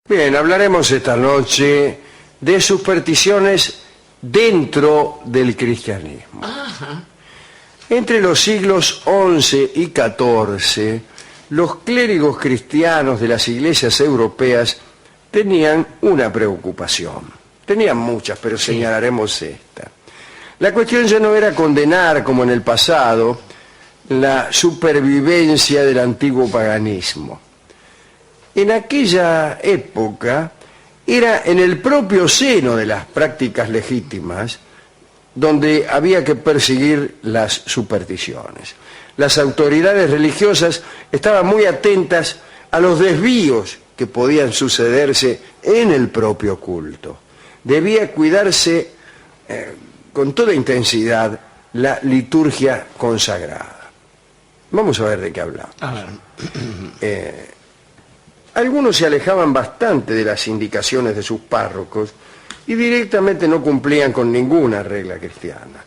Bien, hablaremos esta noche de supersticiones dentro del cristianismo. Ajá. Entre los siglos XI y XIV, los clérigos cristianos de las iglesias europeas tenían una preocupación. Tenían muchas, pero señalaremos esta. La cuestión ya no era condenar, como en el pasado, la supervivencia del antiguo paganismo. En aquella época era en el propio seno de las prácticas legítimas donde había que perseguir las supersticiones. Las autoridades religiosas estaban muy atentas a los desvíos que podían sucederse en el propio culto. Debía cuidarse con toda intensidad la liturgia consagrada. Vamos a ver de qué hablamos. Algunos se alejaban bastante de las indicaciones de sus párrocos y directamente no cumplían con ninguna regla cristiana.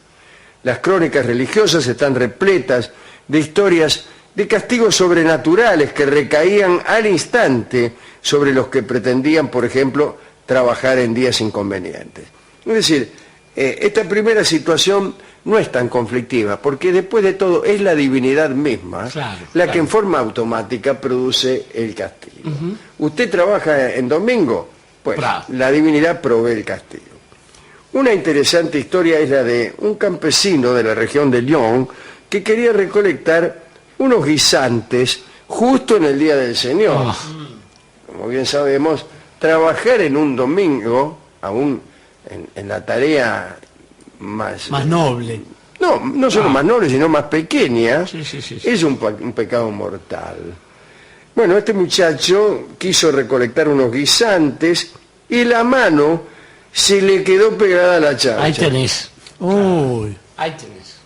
Las crónicas religiosas están repletas de historias de castigos sobrenaturales que recaían al instante sobre los que pretendían, por ejemplo, trabajar en días inconvenientes. Es decir, esta primera situación no es tan conflictiva, porque después de todo es la divinidad misma que en forma automática produce el castigo. ¿Usted trabaja en domingo? Pues la divinidad provee el castigo. Una interesante historia es la de un campesino de la región de Lyon que quería recolectar unos guisantes justo en el día del Señor. Como bien sabemos, trabajar en un domingo, aún en la tarea más noble. No solo más noble, sino más pequeña, Sí. es un pecado mortal. Bueno, este muchacho quiso recolectar unos guisantes y la mano se le quedó pegada a la charcha. Ahí tenés. Uy. Ahí tenés.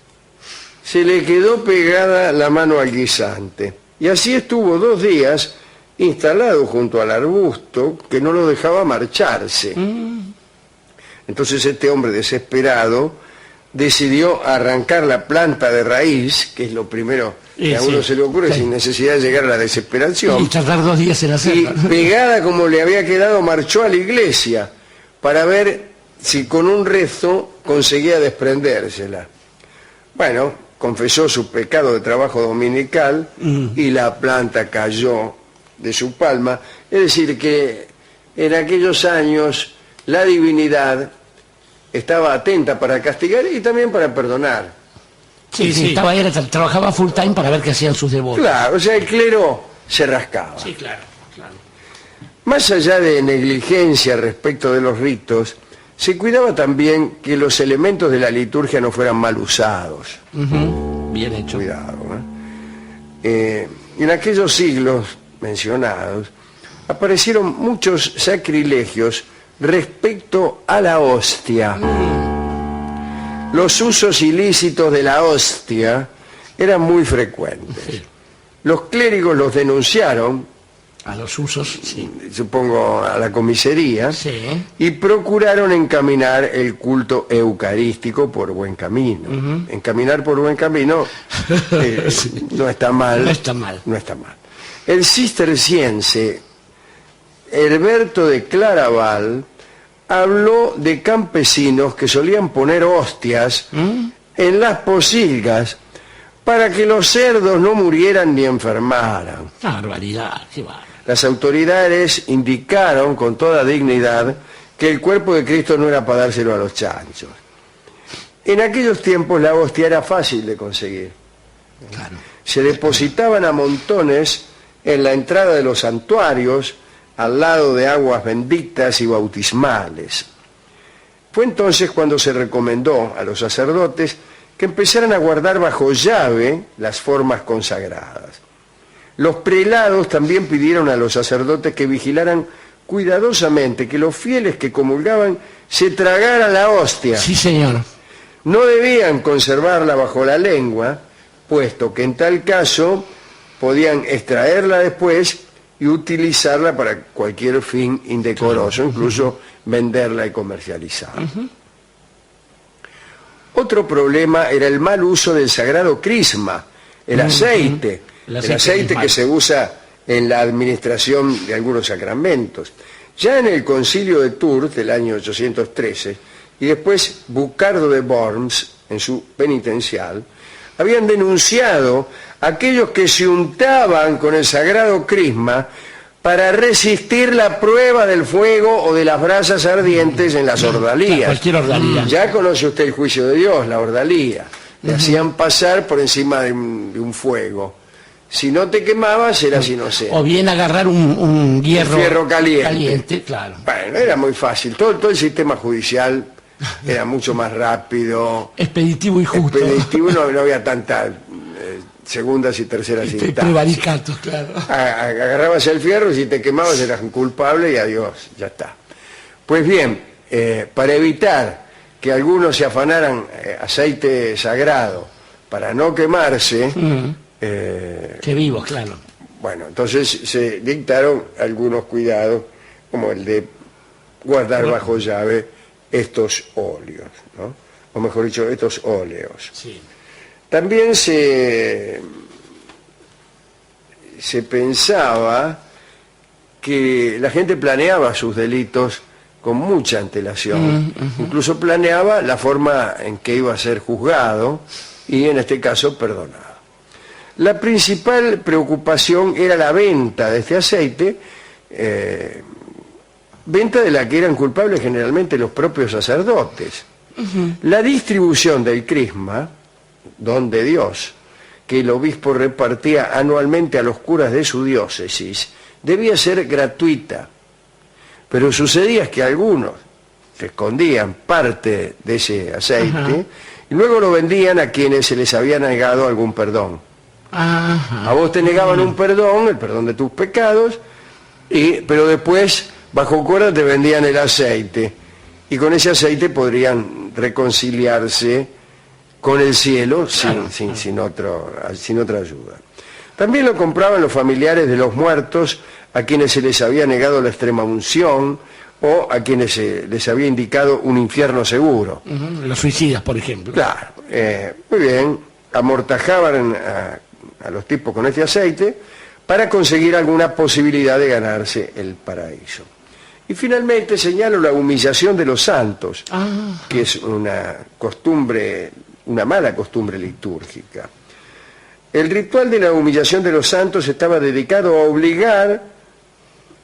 Se le quedó pegada la mano al guisante. Y así estuvo 2 días instalado junto al arbusto que no lo dejaba marcharse. Entonces este hombre desesperado decidió arrancar la planta de raíz, que es lo primero que a uno se le ocurre sin necesidad de llegar a la desesperación. Y tardar 2 días en hacerlo. Y pegada como le había quedado, marchó a la iglesia para ver si con un rezo conseguía desprendérsela. Bueno, confesó su pecado de trabajo dominical y la planta cayó de su palma. Es decir, que en aquellos años la divinidad estaba atenta para castigar y también para perdonar. Sí. Trabajaba full time para ver qué hacían sus devotos. Claro, o sea, el clero se rascaba. Sí, claro. Más allá de negligencia respecto de los ritos, se cuidaba también que los elementos de la liturgia no fueran mal usados. Bien hecho. Cuidado, en aquellos siglos mencionados aparecieron muchos sacrilegios respecto a la hostia. Los usos ilícitos de la hostia eran muy frecuentes. Los clérigos los denunciaron, a los usos, supongo a la comisaría, sí, y procuraron encaminar el culto eucarístico por buen camino. Encaminar por buen camino no está mal. No está mal. No está mal. El cisterciense Herberto de Claraval habló de campesinos que solían poner hostias en las pocilgas para que los cerdos no murieran ni enfermaran. Barbaridad, qué bárbaro. Las autoridades indicaron con toda dignidad que el cuerpo de Cristo no era para dárselo a los chanchos. En aquellos tiempos la hostia era fácil de conseguir. Claro. Se depositaban a montones en la entrada de los santuarios, al lado de aguas benditas y bautismales. Fue entonces cuando se recomendó a los sacerdotes que empezaran a guardar bajo llave las formas consagradas. Los prelados también pidieron a los sacerdotes que vigilaran cuidadosamente que los fieles que comulgaban se tragaran la hostia. Sí, señor. No debían conservarla bajo la lengua, puesto que en tal caso podían extraerla después y utilizarla para cualquier fin indecoroso, incluso venderla y comercializarla. Otro problema era el mal uso del sagrado crisma, el aceite. El aceite que se usa en la administración de algunos sacramentos. Ya en el Concilio de Tours del año 813 y después Bucardo de Worms en su penitencial habían denunciado a aquellos que se untaban con el sagrado crisma para resistir la prueba del fuego o de las brasas ardientes en las ordalías. Cualquier ordalía. Ya conoce usted el juicio de Dios, la ordalía. Le hacían pasar por encima de un fuego. Si no te quemabas, eras inocente. O bien agarrar un hierro, fierro caliente. Claro. Bueno, era muy fácil. Todo el sistema judicial era mucho más rápido. Expeditivo y justo. Expeditivo, no había tantas segundas y terceras instancias. Prevaricatos, claro. Agarrabas el fierro y si te quemabas eras un culpable y adiós, ya está. Pues bien, para evitar que algunos se afanaran aceite sagrado para no quemarse... que vivos, claro. Bueno, entonces se dictaron algunos cuidados, como el de guardar bajo llave estos óleos, ¿no? O mejor dicho, estos óleos. Sí. También se pensaba que la gente planeaba sus delitos con mucha antelación. Incluso planeaba la forma en que iba a ser juzgado y, en este caso, perdonado. La principal preocupación era la venta de este aceite, venta de la que eran culpables generalmente los propios sacerdotes. La distribución del crisma, don de Dios, que el obispo repartía anualmente a los curas de su diócesis, debía ser gratuita. Pero sucedía que algunos se escondían parte de ese aceite y luego lo vendían a quienes se les había negado algún perdón. A vos te negaban un perdón, el perdón de tus pecados, pero después, bajo cuerda, te vendían el aceite. Y con ese aceite podrían reconciliarse con el cielo sin otra ayuda. También lo compraban los familiares de los muertos a quienes se les había negado la extrema unción o a quienes se les había indicado un infierno seguro. Los suicidas, por ejemplo. Claro, muy bien, amortajaban a los tipos con este aceite para conseguir alguna posibilidad de ganarse el paraíso. Y finalmente señalo la humillación de los santos, que es una mala costumbre litúrgica. El ritual de la humillación de los santos estaba dedicado a obligar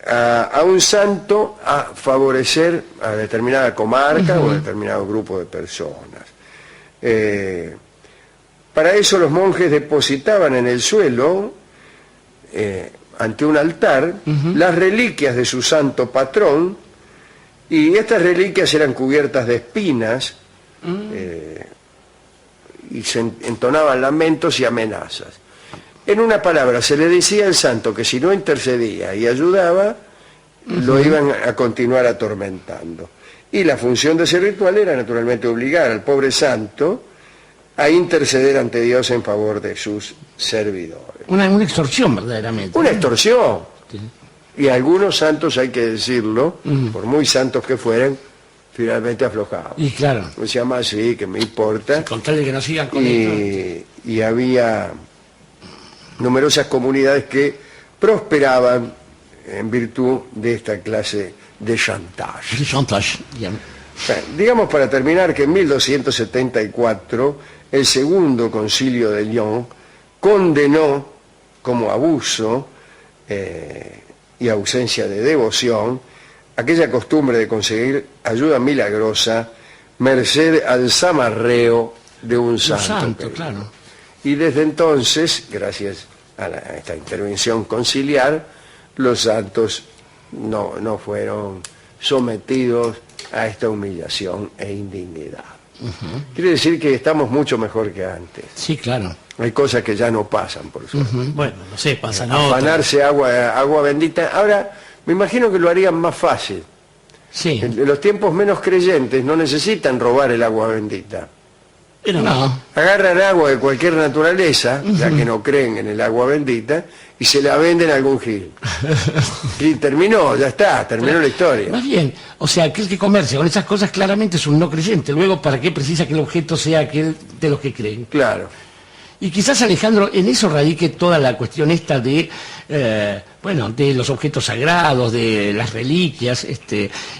a un santo a favorecer a determinada comarca o a determinado grupo de personas. Para eso los monjes depositaban en el suelo, ante un altar, las reliquias de su santo patrón, y estas reliquias eran cubiertas de espinas, y se entonaban lamentos y amenazas. En una palabra, se le decía al santo que si no intercedía y ayudaba, lo iban a continuar atormentando. Y la función de ese ritual era naturalmente obligar al pobre santo a interceder ante Dios en favor de sus servidores. Una extorsión, verdaderamente. Una extorsión. Sí. Y algunos santos, hay que decirlo, por muy santos que fueran, finalmente aflojaban. Y claro. Se llama así, que me importa. Con tal de que no sigan con esto. Y había numerosas comunidades que prosperaban en virtud de esta clase de chantage. De chantage, bien. Bueno, digamos para terminar que en 1274 el segundo concilio de Lyon condenó como abuso y ausencia de devoción aquella costumbre de conseguir ayuda milagrosa merced al zamarreo de un santo. Claro. Y desde entonces, gracias a esta intervención conciliar, los santos no fueron sometidos a esta humillación e indignidad. Quiere decir que estamos mucho mejor que antes. Sí, claro. Hay cosas que ya no pasan, por suerte. Bueno, no sé, pasan afanarse agua bendita. Ahora, me imagino que lo harían más fácil. Sí. En los tiempos menos creyentes no necesitan robar el agua bendita. Pero no. Agarran agua de cualquier naturaleza, ya que no creen en el agua bendita, y se la venden a algún gil. Y terminó, ya está, terminó la historia. Más bien, o sea, aquel que comercia con esas cosas claramente es un no creyente. Luego, ¿para qué precisa que el objeto sea aquel de los que creen? Claro. Y quizás, Alejandro, en eso radique toda la cuestión esta de, de los objetos sagrados, de las reliquias,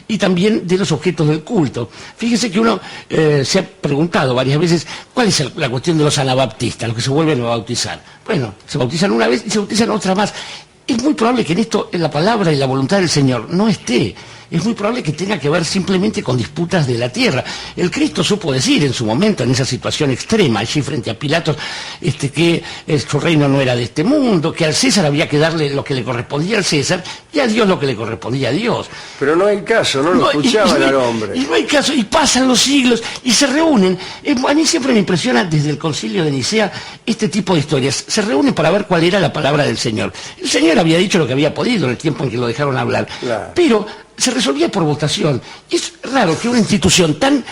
y también de los objetos del culto. Fíjese que uno se ha preguntado varias veces cuál es la cuestión de los anabaptistas, los que se vuelven a bautizar. Bueno, se bautizan una vez y se bautizan otra más. Es muy probable que en esto, en la palabra y la voluntad del Señor, no esté. Es muy probable que tenga que ver simplemente con disputas de la tierra. El Cristo supo decir en su momento, en esa situación extrema, allí frente a Pilatos, que su reino no era de este mundo, que al César había que darle lo que le correspondía al César y a Dios lo que le correspondía a Dios. Pero no hay caso, no lo escuchaban al hombre. Y no hay caso, y pasan los siglos y se reúnen. A mí siempre me impresiona desde el Concilio de Nicea este tipo de historias. Se reúnen para ver cuál era la palabra del Señor. El Señor había dicho lo que había podido en el tiempo en que lo dejaron hablar. Claro. Pero se resolvía por votación. Es raro que una institución tan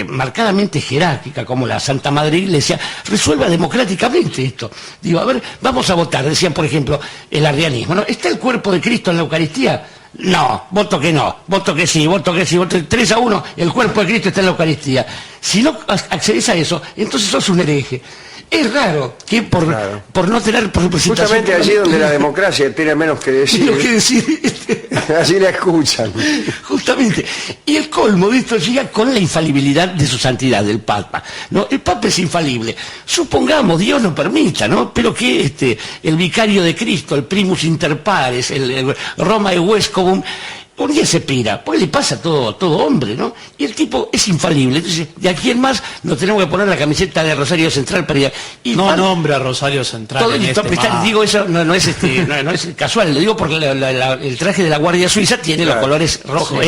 marcadamente jerárquica como la Santa Madre Iglesia resuelva democráticamente esto. Digo, a ver, vamos a votar. Decían, por ejemplo, el arrianismo, ¿no? ¿Está el cuerpo de Cristo en la Eucaristía? No, voto que no, voto que sí, voto 3-1, el cuerpo de Cristo está en la Eucaristía. Si no accedes a eso, entonces sos un hereje. Es raro que por no tener representación... Justamente allí donde la democracia tiene menos que decir. Así la escuchan. Justamente. Y el colmo de esto llega con la infalibilidad de su santidad, del Papa, ¿no? El Papa es infalible. Supongamos, Dios lo permita, ¿no? Pero que el vicario de Cristo, el primus inter pares, el Romae Vescovum, un día se pira, pues le pasa a todo hombre, ¿no? Y el tipo es infalible. Entonces, de aquí en más nos tenemos que poner la camiseta de Rosario Central para ir. Y no nombra a Rosario Central. Digo, eso no es casual, lo digo porque el traje de la Guardia Suiza tiene los colores rojo,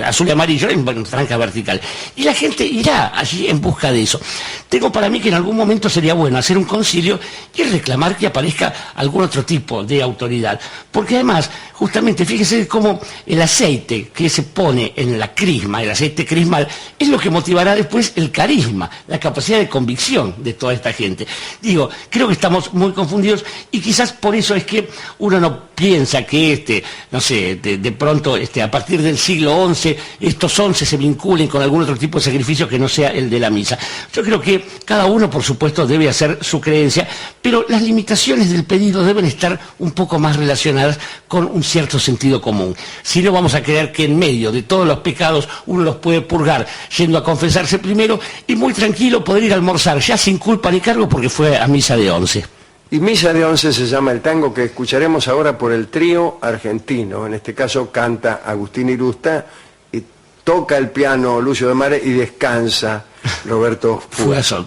azul y amarillo en franja vertical. Y la gente irá allí en busca de eso. Tengo para mí que en algún momento sería bueno hacer un concilio y reclamar que aparezca algún otro tipo de autoridad. Porque además, justamente, fíjese cómo el aceite que se pone en la crisma, el aceite crismal, es lo que motivará después el carisma, la capacidad de convicción de toda esta gente. Digo, creo que estamos muy confundidos y quizás por eso es que uno no piensa que de pronto a partir del siglo XI, estos 11 se vinculen con algún otro tipo de sacrificio que no sea el de la misa. Yo creo que cada uno, por supuesto, debe hacer su creencia, pero las limitaciones del pedido deben estar un poco más relacionadas con un cierto sentido común. Si no, vamos a creer que en medio de todos los pecados uno los puede purgar yendo a confesarse primero y muy tranquilo poder ir a almorzar ya sin culpa ni cargo porque fue a misa de 11. Y misa de 11 se llama el tango que escucharemos ahora por el trío argentino. En este caso canta Agustín Irusta y toca el piano Lucio de Mare y descansa Roberto Fugazzotto.